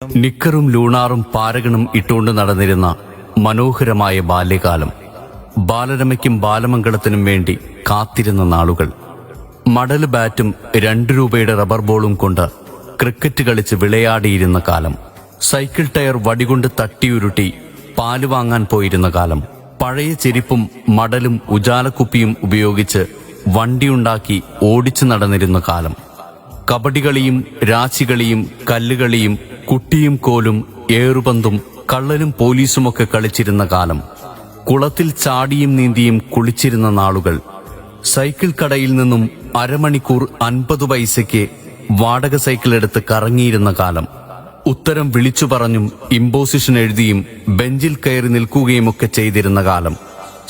നിക്കറും ലൂണാറും പാരകണും ഇട്ടുകൊണ്ട് നടന്നിരുന്ന മനോഹരമായ ബാല്യകാലം. ബാലരമയ്ക്കും ബാലമംഗളത്തിനും വേണ്ടി കാത്തിരുന്ന നാളുകൾ. മടല് ബാറ്റും 2 രൂപയുടെ റബ്ബർ ബോളും കൊണ്ട് ക്രിക്കറ്റ് കളിച്ച് വിളയാടിയിരുന്ന കാലം. സൈക്കിൾ ടയർ വടികൊണ്ട് തട്ടിയുരുട്ടി പാല് വാങ്ങാൻ പോയിരുന്ന കാലം. പഴയ ചെരിപ്പും മടലും ഉജാലക്കുപ്പിയും ഉപയോഗിച്ച് വണ്ടിയുണ്ടാക്കി ഓടിച്ചു നടന്നിരുന്ന കാലം. കബഡികളിയും രാശികളിയും കല്ലുകളിയും കുട്ടിയും കോലും ഏറുപന്തും കള്ളനും പോലീസുമൊക്കെ കളിച്ചിരുന്ന കാലം. കുളത്തിൽ ചാടിയും നീന്തിയും കുളിച്ചിരുന്ന നാളുകൾ. സൈക്കിൾ കടയിൽ നിന്നും അരമണിക്കൂർ 50 പൈസയ്ക്ക് വാടക സൈക്കിൾ എടുത്ത് കറങ്ങിയിരുന്ന കാലം. ഉത്തരം വിളിച്ചു പറഞ്ഞും ഇമ്പോസിഷൻ എഴുതിയും ബെഞ്ചിൽ കയറി നിൽക്കുകയുമൊക്കെ ചെയ്തിരുന്ന കാലം.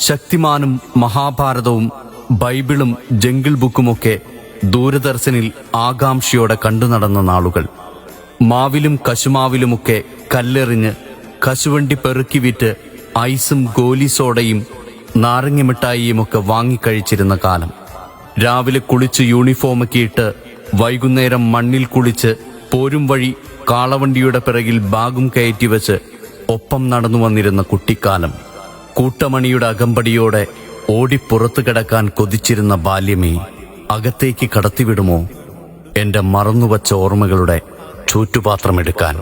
ശക്തിമാനും മഹാഭാരതവും ബൈബിളും ജംഗിൾ ബുക്കുമൊക്കെ ദൂരദർശനിൽ ആകാംക്ഷയോടെ കണ്ടു നടന്ന നാളുകൾ. മാവിലും കശുമാവിലുമൊക്കെ കല്ലെറിഞ്ഞ് കശുവണ്ടി പെറുക്കി വിറ്റ് ഐസും ഗോലി സോഡയും നാരങ്ങമിഠായിയുമൊക്കെ വാങ്ങിക്കഴിച്ചിരുന്ന കാലം. രാവിലെ കുളിച്ച് യൂണിഫോമൊക്കെ ഇട്ട് വൈകുന്നേരം മണ്ണിൽ കുളിച്ച് പോരും വഴി കാളവണ്ടിയുടെ പിറകിൽ ബാഗും കയറ്റിവെച്ച് ഒപ്പം നടന്നു വന്നിരുന്ന കുട്ടിക്കാലം. കൂട്ടമണിയുടെ അകമ്പടിയോടെ ഓടിപ്പുറത്തു കിടക്കാൻ കൊതിച്ചിരുന്ന ബാല്യമേ, അകത്തേക്ക് കടത്തിവിടുമോ എന്റെ മറന്നുവച്ച ഓർമ്മകളുടെ ചൂറ്റുപാത്രമെടുക്കാൻ?